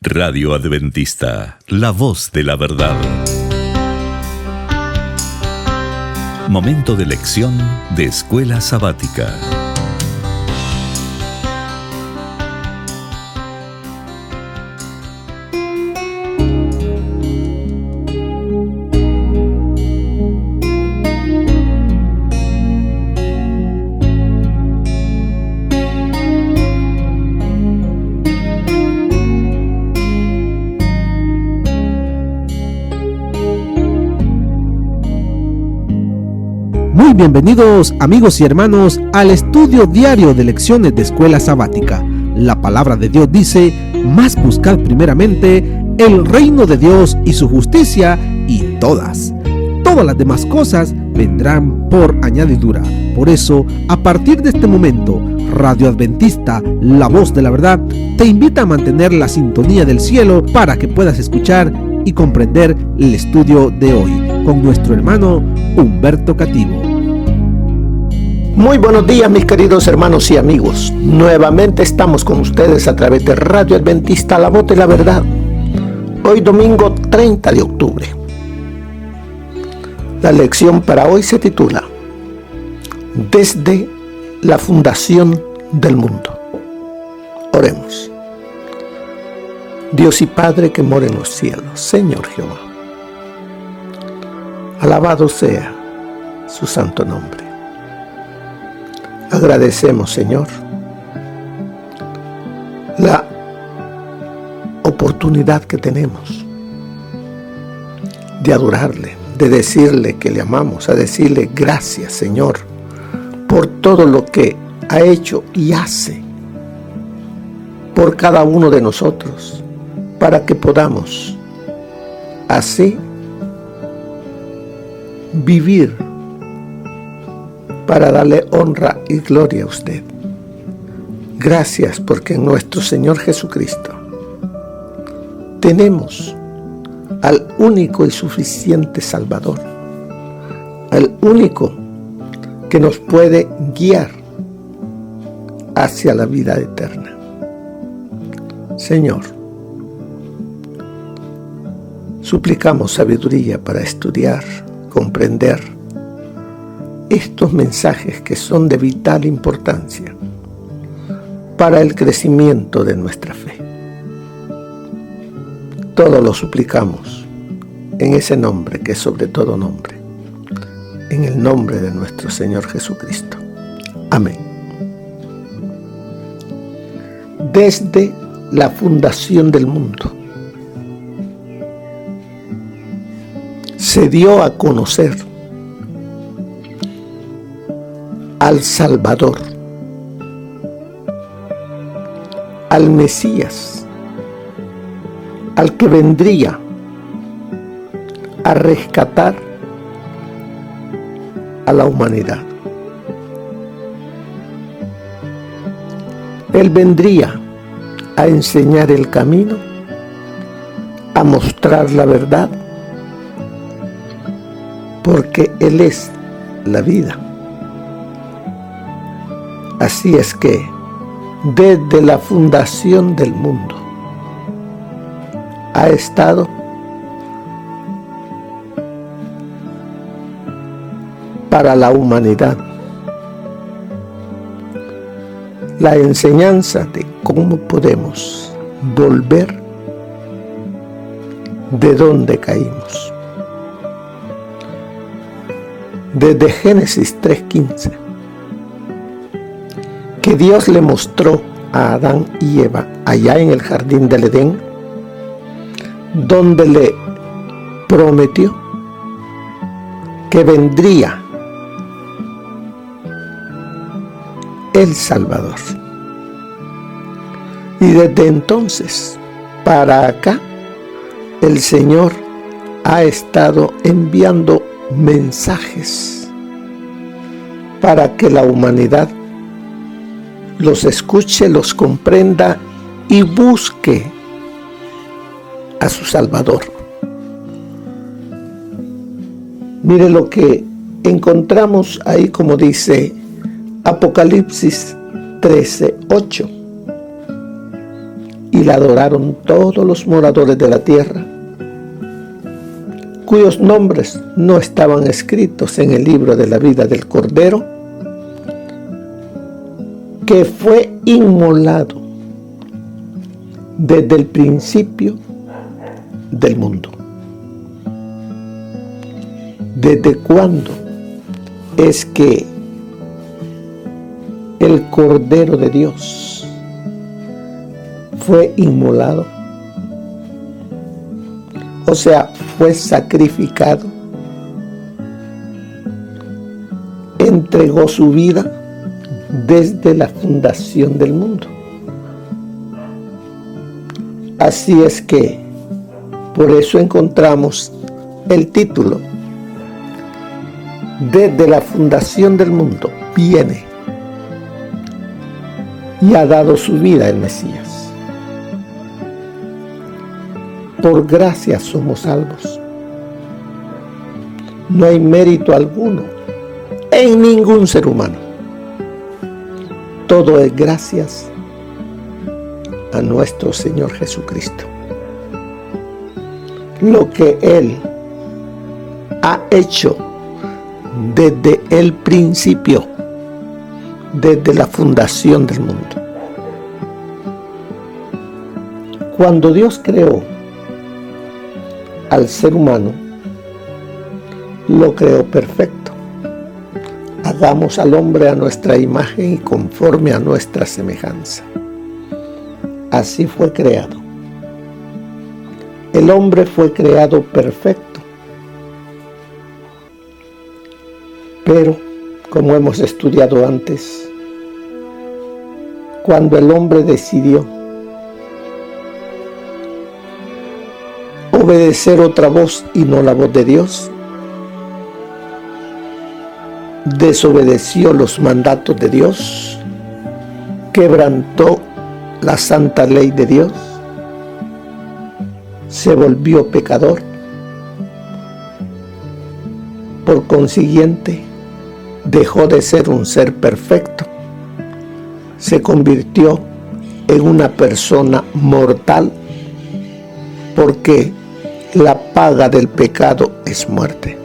Radio Adventista, la voz de la verdad. Momento de lección de Escuela Sabática. Muy bienvenidos amigos y hermanos al estudio diario de lecciones de Escuela Sabática. La palabra de Dios dice: mas buscad primeramente el reino de Dios y su justicia, y todas las demás cosas vendrán por añadidura. Por eso, a partir de este momento, Radio Adventista, la voz de la verdad, te invita a mantener la sintonía del cielo para que puedas escuchar y comprender el estudio de hoy con nuestro hermano Humberto Cativo. Muy buenos días, mis queridos hermanos y amigos. Nuevamente estamos con ustedes a través de Radio Adventista, la voz de la verdad. Hoy domingo 30 de octubre. La lección para hoy se titula Desde la fundación del mundo. Oremos. Dios y Padre que mora en los cielos, Señor Jehová, alabado sea su santo nombre. Agradecemos, Señor, la oportunidad que tenemos de adorarle, de decirle que le amamos, a decirle gracias, Señor, por todo lo que ha hecho y hace por cada uno de nosotros, para que podamos así vivir para darle honra y gloria a usted. Gracias porque en nuestro Señor Jesucristo tenemos al único y suficiente Salvador, al único que nos puede guiar hacia la vida eterna. Señor, suplicamos sabiduría para estudiar, comprender estos mensajes que son de vital importancia para el crecimiento de nuestra fe. Todo lo suplicamos en ese nombre que es sobre todo nombre, en el nombre de nuestro Señor Jesucristo. Amén. Desde la fundación del mundo se dio a conocer al Salvador, al Mesías, al que vendría a rescatar a la humanidad. Él vendría a enseñar el camino, a mostrar la verdad, porque Él es la vida. Así es que, desde la fundación del mundo, ha estado para la humanidad la enseñanza de cómo podemos volver de donde caímos. Desde Génesis 3:15, que Dios le mostró a Adán y Eva allá en el jardín del Edén, donde le prometió que vendría el Salvador. Y desde entonces para acá, el Señor ha estado enviando mensajes para que la humanidad los escuche, los comprenda y busque a su Salvador. Mire lo que encontramos ahí, como dice Apocalipsis 13:8. y la adoraron todos los moradores de la tierra, cuyos nombres no estaban escritos en el libro de la vida del Cordero, que fue inmolado desde el principio del mundo. ¿Desde cuándo es que el Cordero de Dios fue inmolado? O sea, fue sacrificado, entregó su vida desde la fundación del mundo. Así es que, por eso encontramos el título: desde la fundación del mundo viene y ha dado su vida el Mesías. Por gracia somos salvos. No hay mérito alguno en ningún ser humano. Todo es gracias a nuestro Señor Jesucristo. Lo que Él ha hecho desde el principio, desde la fundación del mundo. Cuando Dios creó al ser humano, lo creó perfecto. Hagamos al hombre a nuestra imagen y conforme a nuestra semejanza. Así fue creado. El hombre fue creado perfecto. Pero, como hemos estudiado antes, cuando el hombre decidió obedecer otra voz y no la voz de Dios, desobedeció los mandatos de Dios, quebrantó la santa ley de Dios, se volvió pecador. Por consiguiente, dejó de ser un ser perfecto, se convirtió en una persona mortal, porque la paga del pecado es muerte.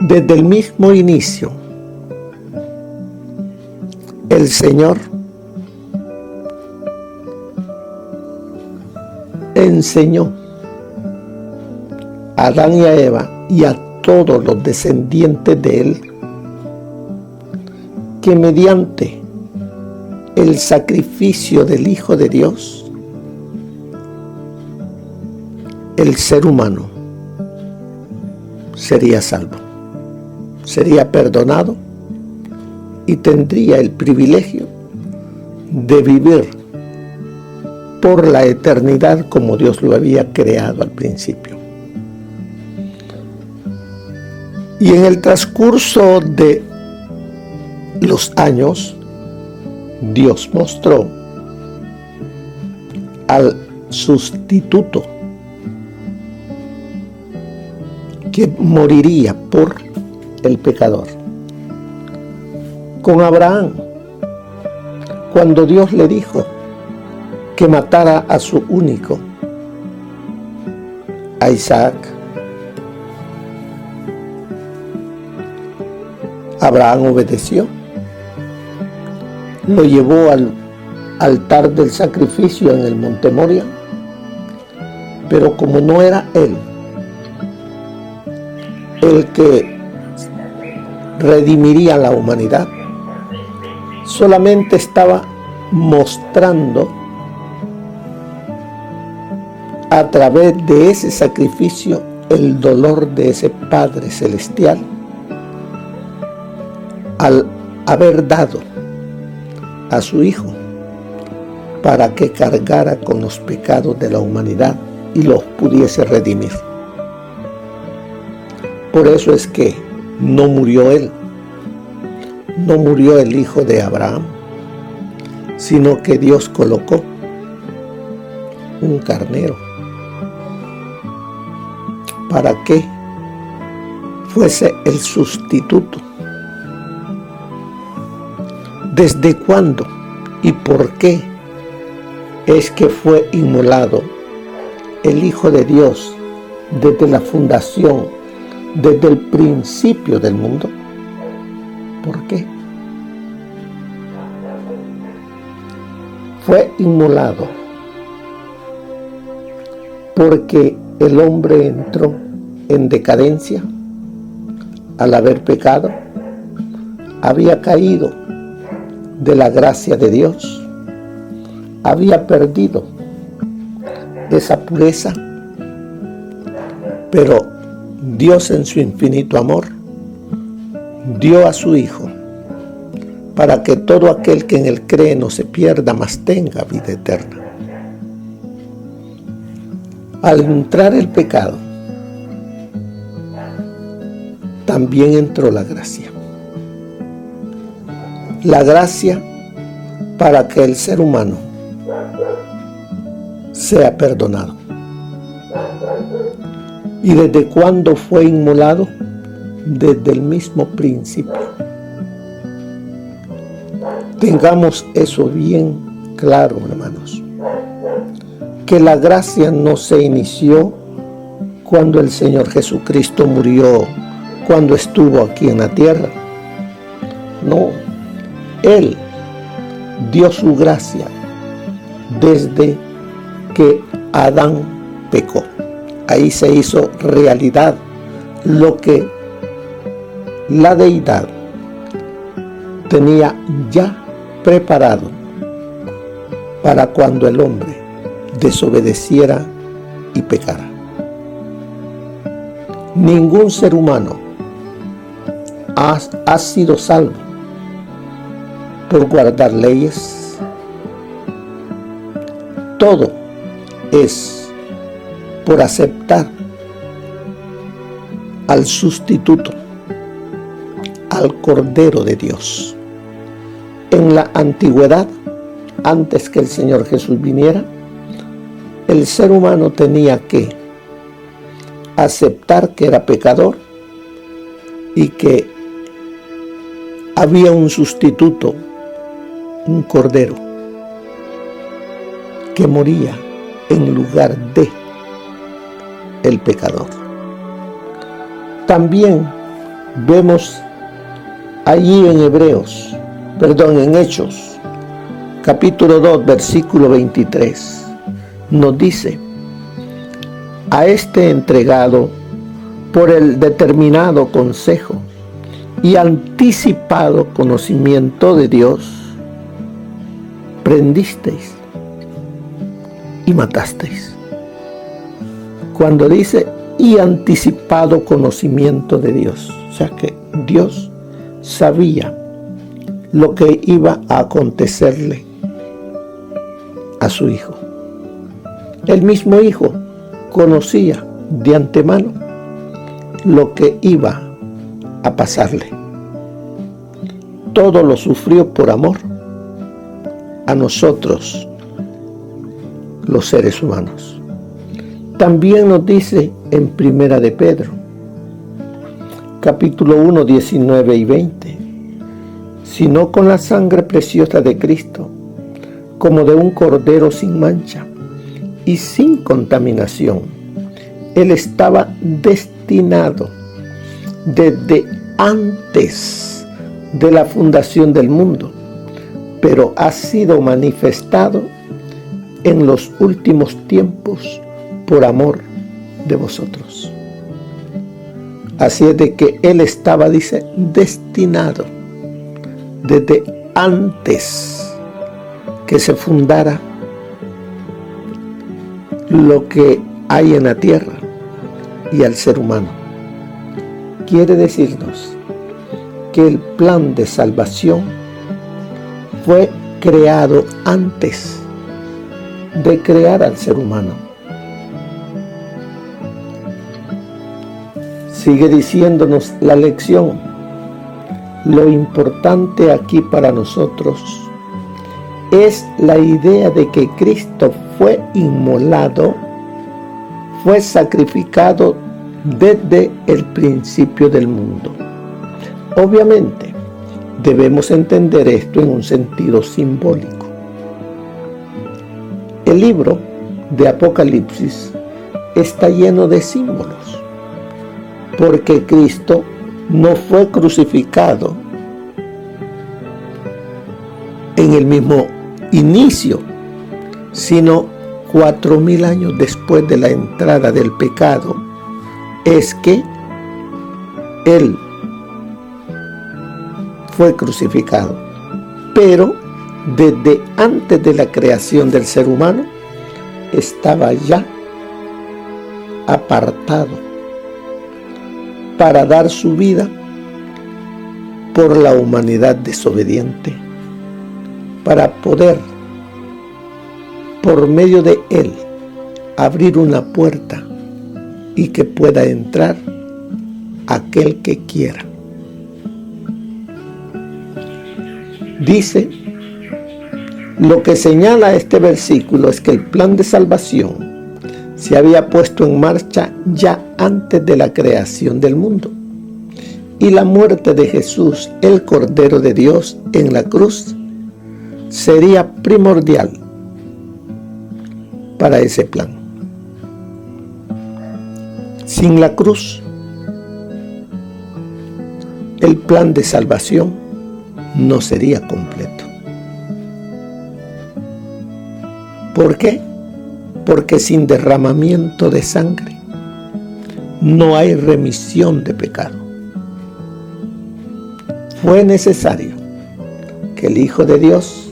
Desde el mismo inicio, el Señor enseñó a Adán y a Eva y a todos los descendientes de él que mediante el sacrificio del Hijo de Dios, el ser humano sería salvo, sería perdonado y tendría el privilegio de vivir por la eternidad como Dios lo había creado al principio. Y en el transcurso de los años, Dios mostró al sustituto que moriría por el pecador. Con Abraham, cuando Dios le dijo que matara a su único, a Isaac, Abraham obedeció, lo llevó al altar del sacrificio en el monte Moria, pero como no era él el que redimiría a la humanidad, solamente estaba mostrando a través de ese sacrificio el dolor de ese Padre Celestial al haber dado a su Hijo para que cargara con los pecados de la humanidad y los pudiese redimir. Por eso es que no murió él, no murió el hijo de Abraham, sino que Dios colocó un carnero para que fuese el sustituto. ¿Desde cuándo y por qué es que fue inmolado el Hijo de Dios desde la fundación, desde el principio del mundo. ¿Por qué? Fue inmolado porque el hombre entró en decadencia al haber pecado, había caído de la gracia de Dios, había perdido esa pureza, pero Dios en su infinito amor dio a su Hijo para que todo aquel que en él cree no se pierda, mas tenga vida eterna. Al entrar el pecado, también entró la gracia. La gracia para que el ser humano sea perdonado. ¿Y desde cuándo fue inmolado? Desde el mismo principio. Tengamos eso bien claro, hermanos, que la gracia no se inició cuando el Señor Jesucristo murió, cuando estuvo aquí en la tierra. No, Él dio su gracia desde que Adán pecó. Ahí se hizo realidad lo que la deidad tenía ya preparado para cuando el hombre desobedeciera y pecara. Ningún ser humano ha sido salvo por guardar leyes. Todo es por aceptar al sustituto, al Cordero de Dios. En la antigüedad, antes que el Señor Jesús viniera, el ser humano tenía que aceptar que era pecador y que había un sustituto, un Cordero, que moría en lugar de el pecador. También vemos allí en en Hechos, capítulo 2, versículo 23, nos dice: a este entregado por el determinado consejo y anticipado conocimiento de Dios, prendisteis y matasteis. Cuando dice y anticipado conocimiento de Dios, o sea que Dios sabía lo que iba a acontecerle a su Hijo. El mismo Hijo conocía de antemano lo que iba a pasarle. Todo lo sufrió por amor a nosotros, los seres humanos. También nos dice en Primera de Pedro, capítulo 1, 19 y 20, sino con la sangre preciosa de Cristo, como de un cordero sin mancha y sin contaminación. Él estaba destinado desde antes de la fundación del mundo, pero ha sido manifestado en los últimos tiempos por amor de vosotros. Así es de que Él estaba, dice, destinado desde antes que se fundara lo que hay en la tierra y al ser humano. Quiere decirnos que el plan de salvación fue creado antes de crear al ser humano. Sigue diciéndonos la lección. Lo importante aquí para nosotros es la idea de que Cristo fue inmolado, fue sacrificado desde el principio del mundo. Obviamente, debemos entender esto en un sentido simbólico. El libro de Apocalipsis está lleno de símbolos, porque Cristo no fue crucificado en el mismo inicio, sino 4000 años después de la entrada del pecado, es que Él fue crucificado. Pero desde antes de la creación del ser humano, estaba ya apartado para dar su vida por la humanidad desobediente, para poder, por medio de Él, abrir una puerta y que pueda entrar aquel que quiera. Dice, lo que señala este versículo es que el plan de salvación se había puesto en marcha ya antes de la creación del mundo, y la muerte de Jesús, el Cordero de Dios, en la cruz sería primordial para ese plan. Sin la cruz, el plan de salvación no sería completo. ¿Por qué? Porque sin derramamiento de sangre no hay remisión de pecado. Fue necesario que el Hijo de Dios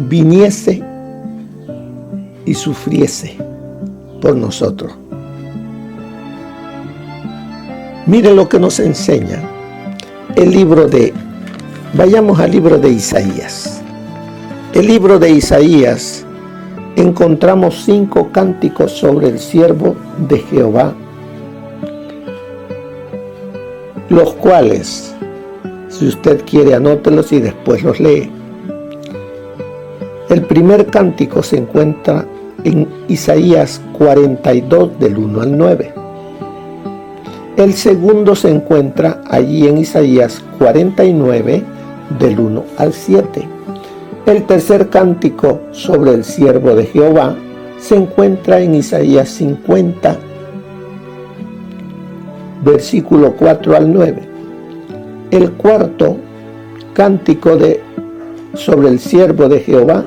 viniese y sufriese por nosotros. Mire lo que nos enseña vayamos al libro de Isaías. El libro de Isaías, encontramos 5 cánticos sobre el siervo de Jehová, los cuales, si usted quiere, anótelos y después los lee. El primer cántico se encuentra en Isaías 42, del 1 al 9. El segundo se encuentra allí en Isaías 49, del 1 al 7. El tercer cántico sobre el siervo de Jehová se encuentra en Isaías 50, versículo 4 al 9. El cuarto cántico sobre el siervo de Jehová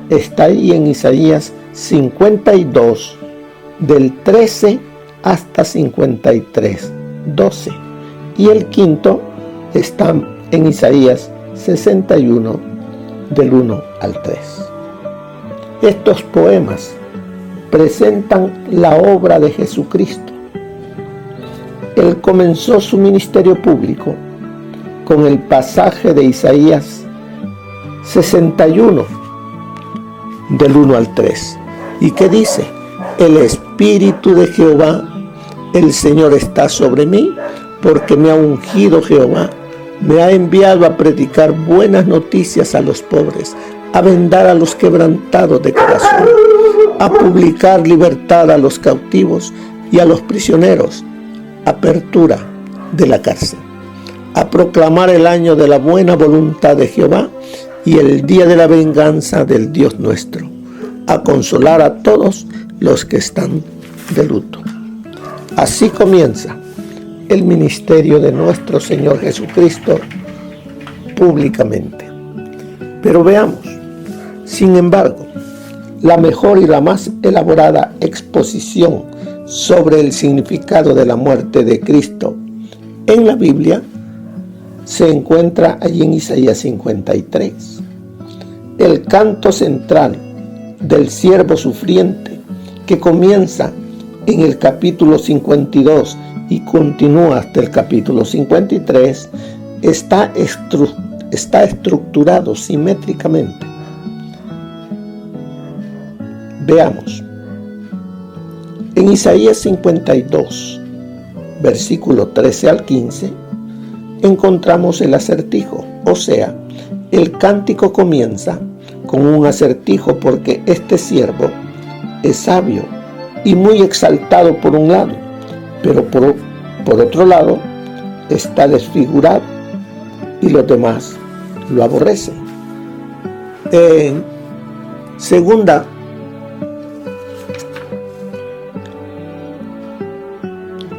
está ahí en Isaías 52, del 13 hasta 53, 12. Y el quinto está en Isaías 61, del 1 al 3. Estos poemas presentan la obra de Jesucristo. Él comenzó su ministerio público con el pasaje de Isaías 61, del 1 al 3. ¿Y qué dice? El Espíritu de Jehová, el Señor, está sobre mí, porque me ha ungido Jehová. Me ha enviado a predicar buenas noticias a los pobres, a vendar a los quebrantados de corazón, a publicar libertad a los cautivos y a los prisioneros, apertura de la cárcel, a proclamar el año de la buena voluntad de Jehová y el día de la venganza del Dios nuestro, a consolar a todos los que están de luto. Así comienza el ministerio de nuestro Señor Jesucristo públicamente. Pero veamos, sin embargo, la mejor y la más elaborada exposición sobre el significado de la muerte de Cristo en la Biblia se encuentra allí en Isaías 53. El canto central del siervo sufriente, que comienza en el capítulo 52 y continúa hasta el capítulo 53, está estructurado simétricamente. Veamos. En Isaías 52, versículo 13 al 15, encontramos el acertijo, o sea, el cántico comienza con un acertijo porque este siervo es sabio y muy exaltado por un lado, pero por otro lado está desfigurado y los demás lo aborrecen. En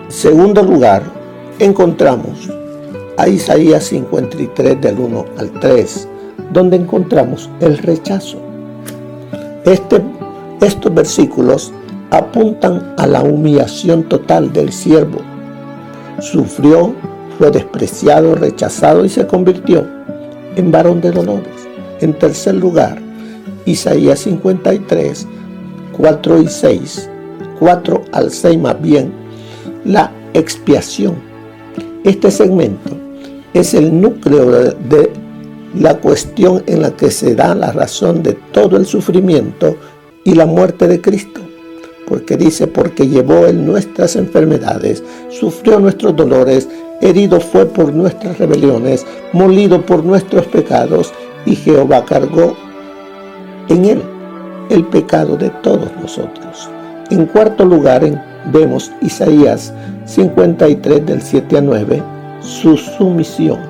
Segundo lugar, encontramos a Isaías 53 del 1 al 3, donde encontramos el rechazo. Estos versículos apuntan a la humillación total del siervo. Sufrió, fue despreciado, rechazado y se convirtió en varón de dolores. En tercer lugar, Isaías 53, 4 y 6, 4 al 6 más bien, la expiación. Este segmento es el núcleo de la cuestión en la que se da la razón de todo el sufrimiento y la muerte de Cristo. Porque dice, porque llevó Él nuestras enfermedades, sufrió nuestros dolores, herido fue por nuestras rebeliones, molido por nuestros pecados, y Jehová cargó en Él el pecado de todos nosotros. En cuarto lugar, vemos Isaías 53 del 7 a 9, su sumisión.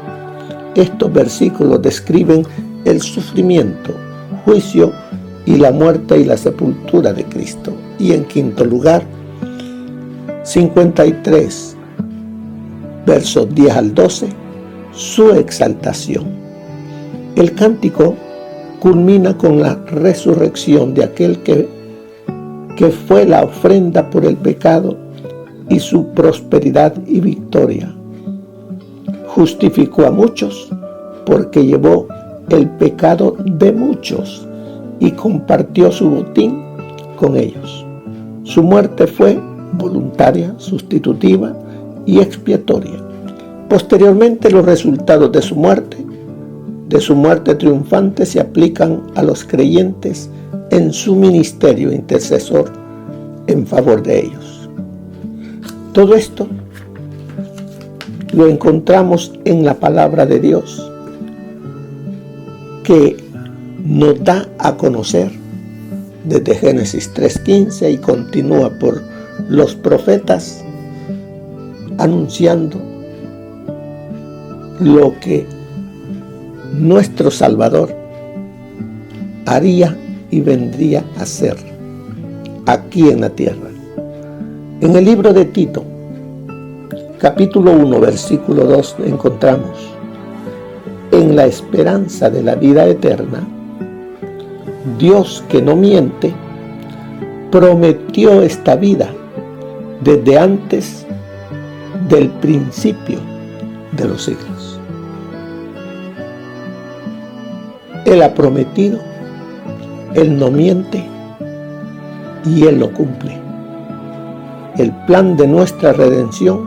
Estos versículos describen el sufrimiento, juicio y la muerte y la sepultura de Cristo. Y en quinto lugar, 53 versos 10 al 12, su exaltación. El cántico culmina con la resurrección de aquel que fue la ofrenda por el pecado y su prosperidad y victoria. Justificó a muchos porque llevó el pecado de muchos y compartió su botín con ellos. Su muerte fue voluntaria, sustitutiva y expiatoria. Posteriormente, los resultados de su muerte triunfante, se aplican a los creyentes en su ministerio intercesor en favor de ellos. Todo esto lo encontramos en la palabra de Dios, que nos da a conocer desde Génesis 3:15 y continúa por los profetas anunciando lo que nuestro Salvador haría y vendría a ser aquí en la tierra. En el libro de Tito, capítulo 1, versículo 2, encontramos: en la esperanza de la vida eterna, Dios, que no miente, prometió esta vida desde antes del principio de los siglos. Él ha prometido, Él no miente y Él lo cumple. El plan de nuestra redención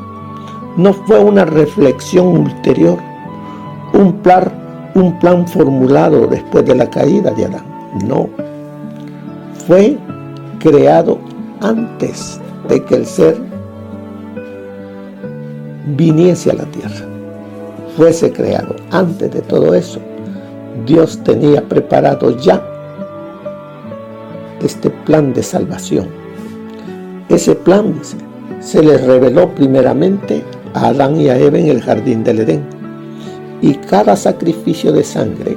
no fue una reflexión ulterior, un plan formulado después de la caída de Adán. No, fue creado antes de que el ser viniese a la tierra. Fuese creado antes de todo eso. Dios tenía preparado ya este plan de salvación. Ese plan se les reveló primeramente a Adán y a Eva en el jardín del Edén, y cada sacrificio de sangre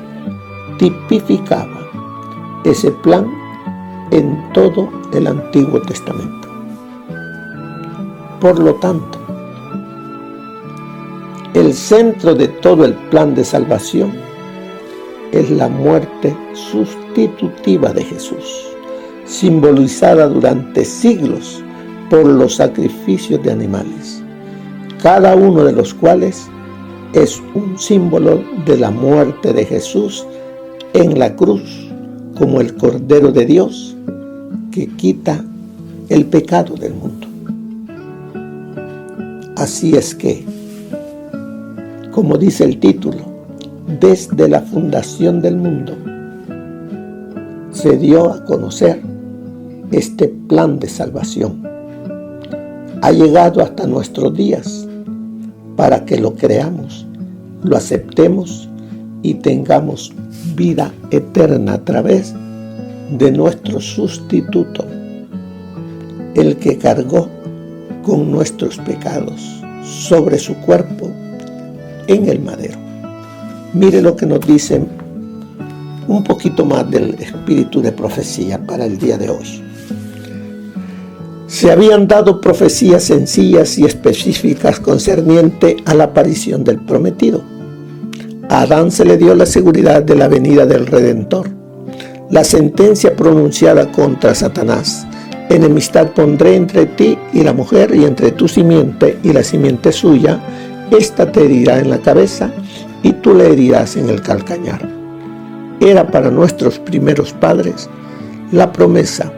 tipificaba ese plan en todo el Antiguo Testamento. Por lo tanto, el centro de todo el plan de salvación es la muerte sustitutiva de Jesús, simbolizada durante siglos por los sacrificios de animales, cada uno de los cuales es un símbolo de la muerte de Jesús en la cruz, como el Cordero de Dios que quita el pecado del mundo. Así es que, como dice el título, desde la fundación del mundo se dio a conocer este plan de salvación. Ha llegado hasta nuestros días para que lo creamos, lo aceptemos y tengamos vida eterna a través de nuestro sustituto, el que cargó con nuestros pecados sobre su cuerpo en el madero. Mire lo que nos dice un poquito más del espíritu de profecía para el día de hoy. Se habían dado profecías sencillas y específicas concerniente a la aparición del prometido. A Adán se le dio la seguridad de la venida del Redentor. La sentencia pronunciada contra Satanás: enemistad pondré entre ti y la mujer, y entre tu simiente y la simiente suya. Esta te herirá en la cabeza, y tú le herirás en el calcañar. Era para nuestros primeros padres la promesa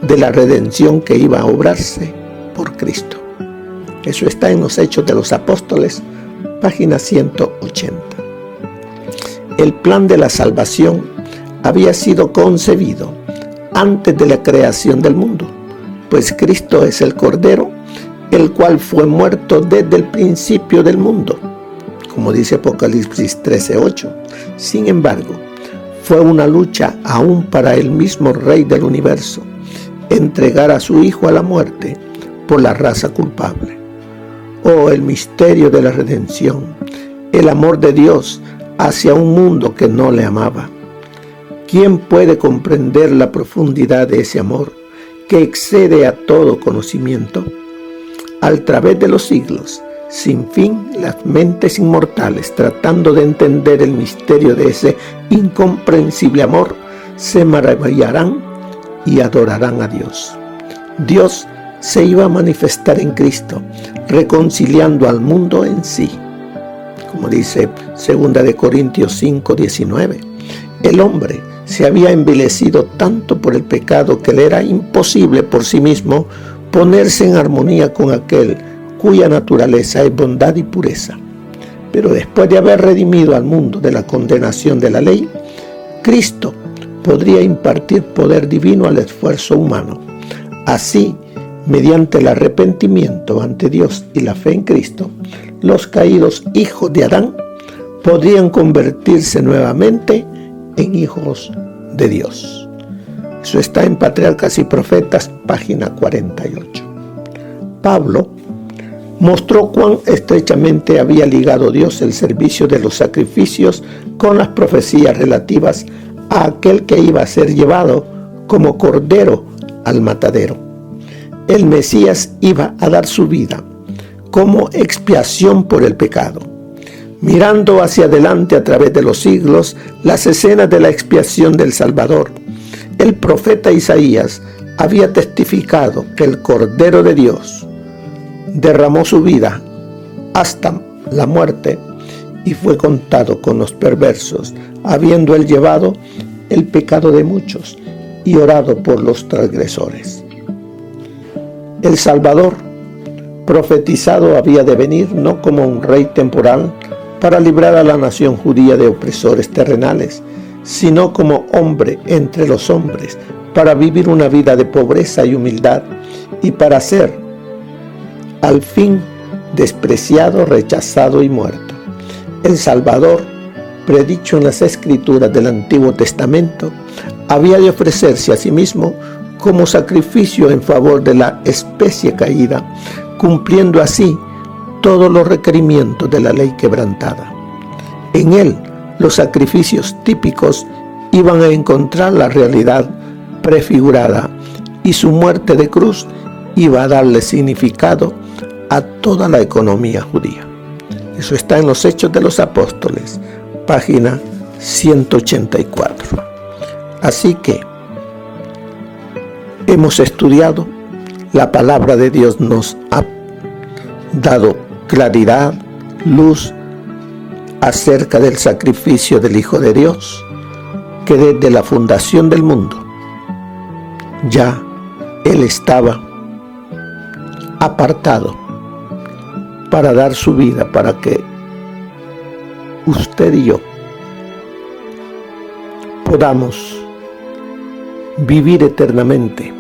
de la redención que iba a obrarse por Cristo. Eso está en los Hechos de los Apóstoles, página 180. El plan de la salvación había sido concebido antes de la creación del mundo, pues Cristo es el Cordero, el cual fue muerto desde el principio del mundo, como dice Apocalipsis 13:8. Sin embargo, fue una lucha aún para el mismo Rey del universo entregar a su Hijo a la muerte por la raza culpable. Oh, el misterio de la redención, el amor de Dios hacia un mundo que no le amaba. ¿Quién puede comprender la profundidad de ese amor que excede a todo conocimiento? A través de los siglos, sin fin, las mentes inmortales, tratando de entender el misterio de ese incomprensible amor, se maravillarán y adorarán a Dios. Dios se iba a manifestar en Cristo, reconciliando al mundo en sí. Como dice 2 Corintios 5:19, el hombre se había envilecido tanto por el pecado que le era imposible por sí mismo ponerse en armonía con aquel cuya naturaleza es bondad y pureza. Pero después de haber redimido al mundo de la condenación de la ley, Cristo podría impartir poder divino al esfuerzo humano. Así, mediante el arrepentimiento ante Dios y la fe en Cristo, los caídos hijos de Adán podrían convertirse nuevamente en hijos de Dios. Eso está en Patriarcas y Profetas, página 48. Pablo mostró cuán estrechamente había ligado Dios el servicio de los sacrificios con las profecías relativas a aquel que iba a ser llevado como cordero al matadero. El Mesías iba a dar su vida como expiación por el pecado. Mirando hacia adelante a través de los siglos las escenas de la expiación del Salvador, el profeta Isaías había testificado que el Cordero de Dios derramó su vida hasta la muerte y fue contado con los perversos, habiendo él llevado el pecado de muchos y orado por los transgresores. El Salvador profetizado había de venir no como un rey temporal para librar a la nación judía de opresores terrenales, sino como hombre entre los hombres, para vivir una vida de pobreza y humildad, y para ser, al fin, despreciado, rechazado y muerto. El Salvador, predicho en las Escrituras del Antiguo Testamento, había de ofrecerse a sí mismo como sacrificio en favor de la especie caída, cumpliendo así todos los requerimientos de la ley quebrantada. En él, los sacrificios típicos iban a encontrar la realidad prefigurada, y su muerte de cruz iba a darle significado a toda la economía judía. Eso está en los Hechos de los Apóstoles, página 184. Así que hemos estudiado, la palabra de Dios nos ha dado claridad, luz acerca del sacrificio del Hijo de Dios, que desde la fundación del mundo ya Él estaba apartado para dar su vida, para que usted y yo podamos vivir eternamente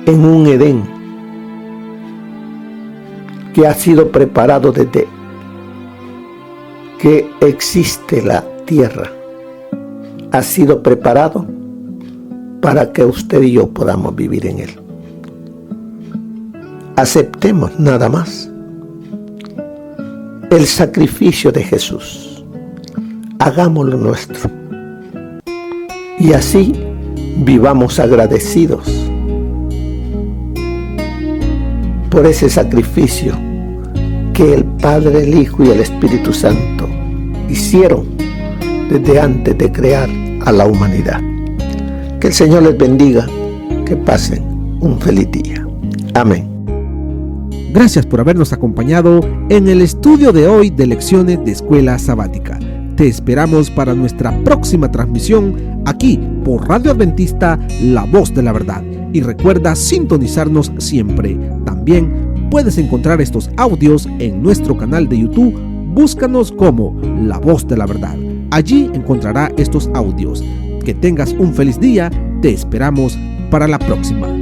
en un Edén que ha sido preparado desde que existe la tierra. Ha sido preparado para que usted y yo podamos vivir en él. Aceptemos nada más el sacrificio de Jesús. Hagámoslo nuestro. y así vivamos agradecidos por ese sacrificio que el Padre, el Hijo y el Espíritu Santo hicieron desde antes de crear a la humanidad. Que el Señor les bendiga, que pasen un feliz día. Amén. Gracias por habernos acompañado en el estudio de hoy de Lecciones de Escuela Sabática. Te esperamos para nuestra próxima transmisión aquí por Radio Adventista, La Voz de la Verdad. Y recuerda sintonizarnos siempre. También puedes encontrar estos audios en nuestro canal de YouTube. Búscanos como La Voz de la Verdad. Allí encontrará estos audios. Que tengas un feliz día. Te esperamos para la próxima.